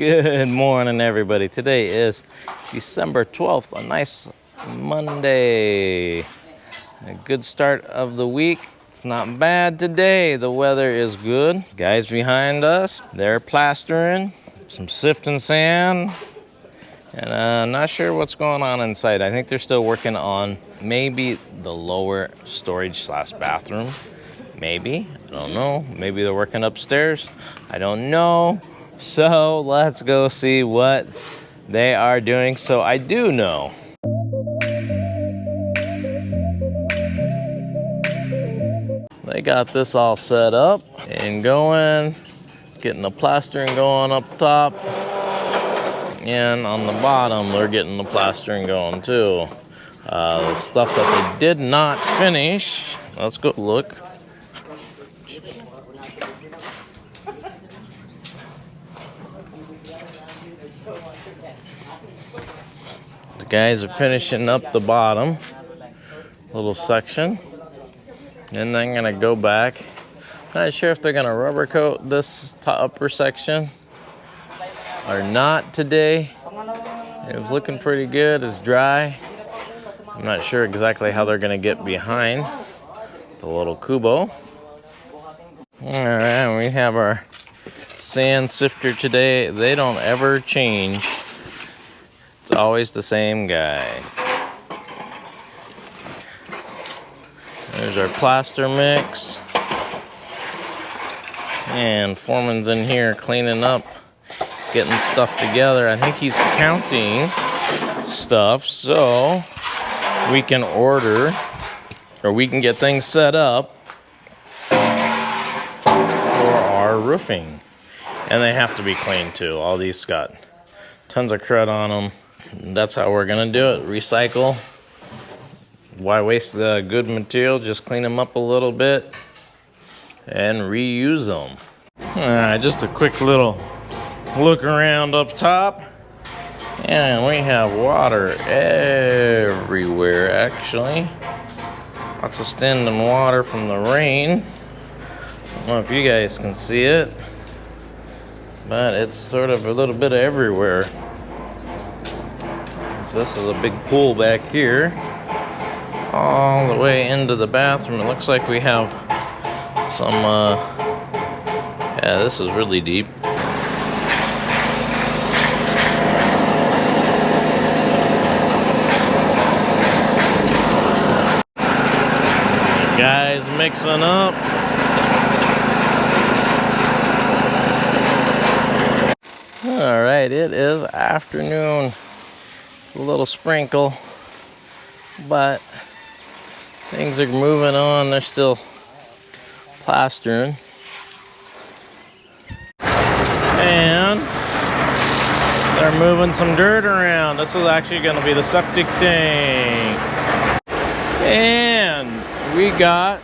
Good morning, everybody. Today is December 12th, a nice Monday. A good start of the week. It's not bad today. The weather is good. Guys behind us, they're plastering, some sifting sand, and I'm not sure what's going on inside. I think they're still working on maybe the lower storage slash bathroom. Maybe, I don't know. Maybe they're working upstairs. I don't know. So let's go see what they are doing. So I do know. They got this all set up and going, getting the plastering going up top. And on the bottom, they're getting the plastering going too. The stuff that they did not finish, let's go look. The guys are finishing up the bottom little section, and then gonna go back. Not sure if they're gonna rubber coat this upper section or not today. It's looking pretty good. It's dry. I'm not sure exactly how they're gonna get behind the little kubo. All right, we have our sand sifter today. They don't ever change. It's always the same guy. There's our plaster mix. And Foreman's in here cleaning up, getting stuff together. I think he's counting stuff so we can order, or we can get things set up for our roofing. And they have to be clean too. All these got tons of crud on them. That's how we're gonna do it. Recycle. Why waste the good material? Just clean them up a little bit and reuse them. Alright, just a quick little look around up top. And we have water everywhere, actually. Lots of standing water from the rain. I don't know if you guys can see it, but it's sort of a little bit everywhere. This is a big pool back here, all the way into the bathroom. It looks like we have some, yeah, this is really deep. Guys mixing up. All right, it is afternoon. It's a little sprinkle, but things are moving on. They're still plastering. And they're moving some dirt around. This is actually going to be the septic tank. And we got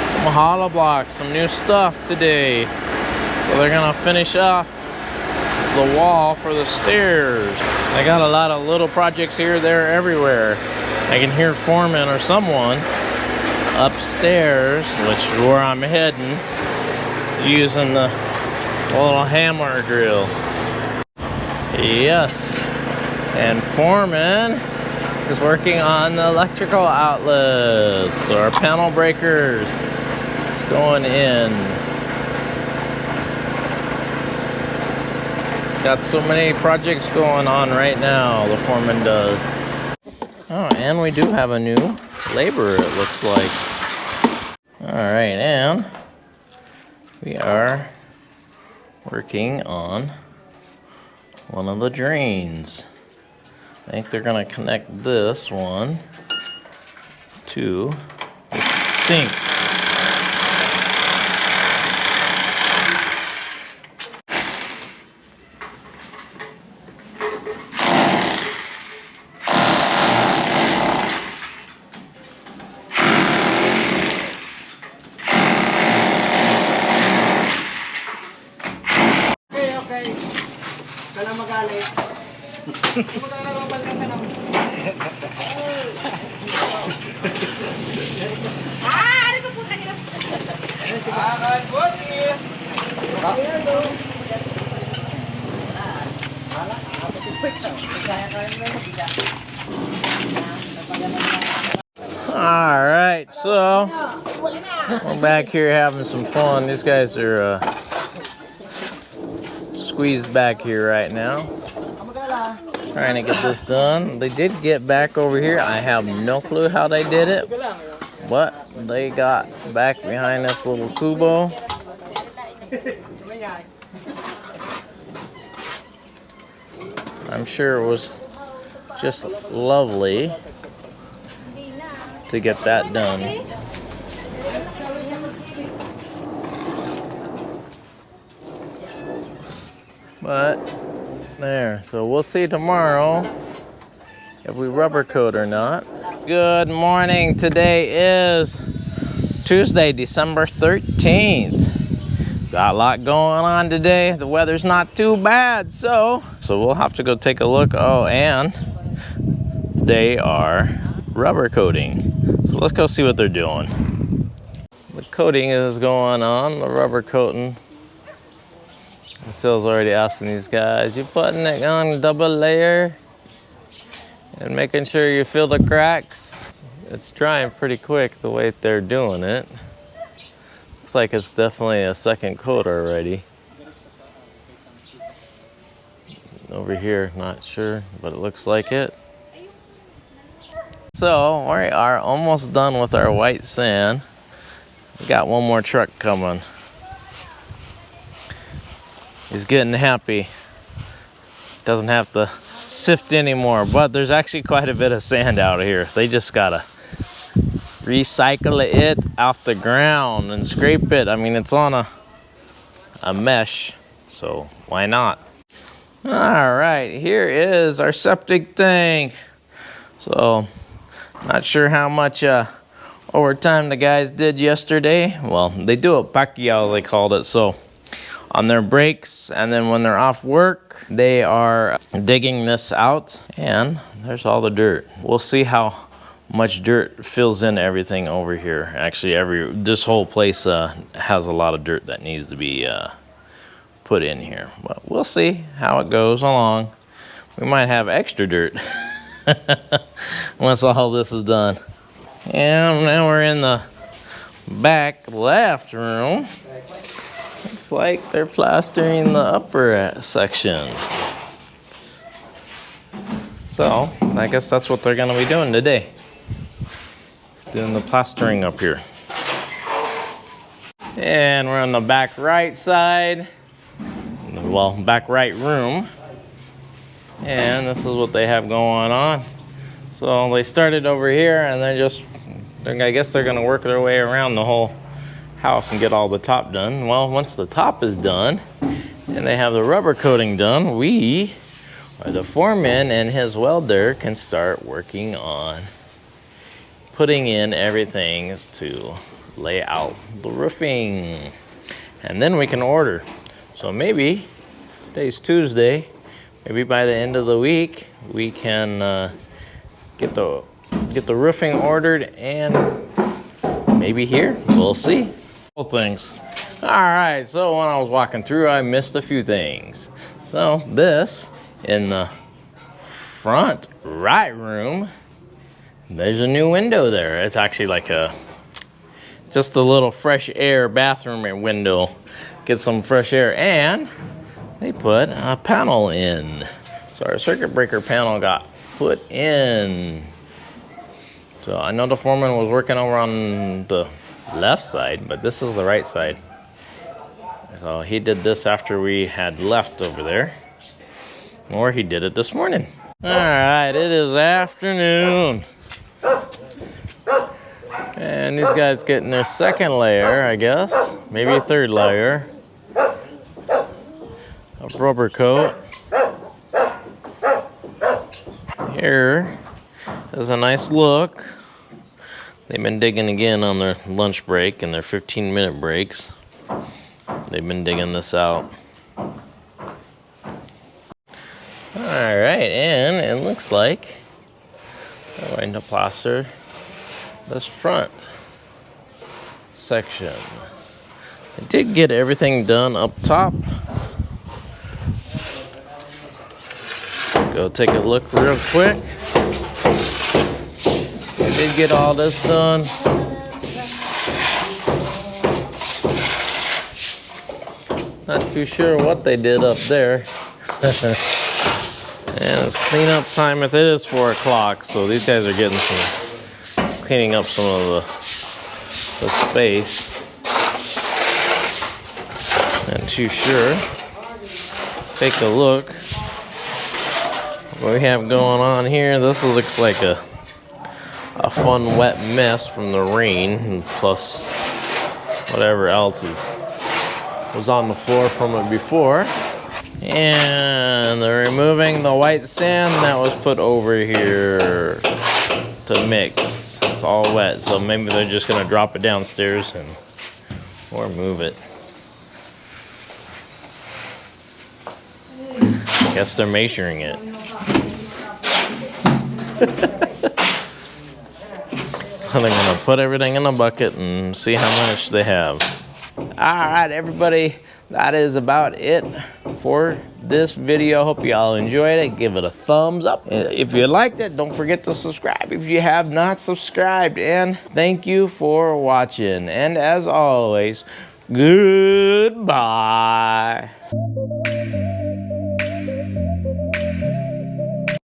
some hollow blocks, some new stuff today. So they're going to finish off the wall for the stairs. I got a lot of little projects here, there, everywhere. I can hear Foreman or someone upstairs, which is where I'm heading, using the little hammer drill. Yes, and Foreman is working on the electrical outlets, so our panel breakers. It's going in. Got so many projects going on right now, the foreman does. Oh, and we do have a new laborer, it looks like. All right, and we are working on one of the drains. I think they're gonna connect this one to the sink. All right, so we're back here having some fun. These guys are squeezed back here right now, trying to get this done. They did get back over here. I have no clue how they did it, but they got back behind this little kubo. I'm sure it was just lovely to get that done. But there, so we'll see tomorrow if we rubber coat or not. Good morning. Today is Tuesday, December 13th. Got a lot going on today. The weather's not too bad, so we'll have to go take a look. Oh, and they are rubber coating. So let's go see what they're doing. The coating is going on, the rubber coating. The sales already asking these guys, you putting it on double layer and making sure you feel the cracks? It's drying pretty quick the way they're doing it. Looks like it's definitely a second coat already. Over here, not sure, but it looks like it. So we are almost done with our white sand. We got one more truck coming. He's getting happy. Doesn't have to sift anymore, but there's actually quite a bit of sand out here. They just gotta recycle it off the ground and scrape it. I mean, it's on a mesh, so why not? All right, here is our septic tank. So not sure how much overtime the guys did yesterday. Well, they do a Pacquiao, they called it. So on their breaks and then when they're off work, they are digging this out, and there's all the dirt. We'll see how much dirt fills in everything over here. Actually, this whole place has a lot of dirt that needs to be put in here. But we'll see how it goes along. We might have extra dirt once all this is done. And now we're in the back left room. Looks like they're plastering the upper section. So I guess that's what they're gonna be doing today. Doing the plastering up here. And we're on the back right side. Well, back right room. And this is what they have going on. So they started over here, and I guess they're gonna work their way around the whole house and get all the top done. Well, once the top is done and they have the rubber coating done, we, or the foreman and his welder, can start working on putting in everything to lay out the roofing. And then we can order. So maybe, today's Tuesday, maybe by the end of the week, we can get the roofing ordered, and maybe here, we'll see. Things. All right, so when I was walking through, I missed a few things. So this, in the front right room, there's a new window there. It's actually like just a little fresh air bathroom window. Get some fresh air, and they put a panel in. So our circuit breaker panel got put in. So I know the foreman was working over on the left side, but this is the right side. So he did this after we had left over there, or he did it this morning. All right, it is afternoon, and these guys getting their second layer, I guess, maybe a third layer of rubber coat. Here is a nice look. They've been digging again on their lunch break and their 15-minute breaks. They've been digging this out. All right, and it looks like they're going to plaster this front section. I did get everything done up top. go take a look real quick. I did get all this done. Not too sure what they did up there. And it's cleanup time. It is 4 o'clock, so these guys are getting cleaning up some of the space. Not too sure. Take a look. What we have going on here. This looks like a fun wet mess from the rain, and plus whatever else was on the floor from it before. And they're removing the white sand that was put over here to mix. It's all wet, so maybe they're just gonna drop it downstairs or move it. Guess they're measuring it. They're gonna put everything in a bucket and see how much they have. Alright everybody, that is about it for this video. Hope you all enjoyed it. Give it a thumbs up. If you liked it, don't forget to subscribe if you have not subscribed. And thank you for watching. And as always, goodbye.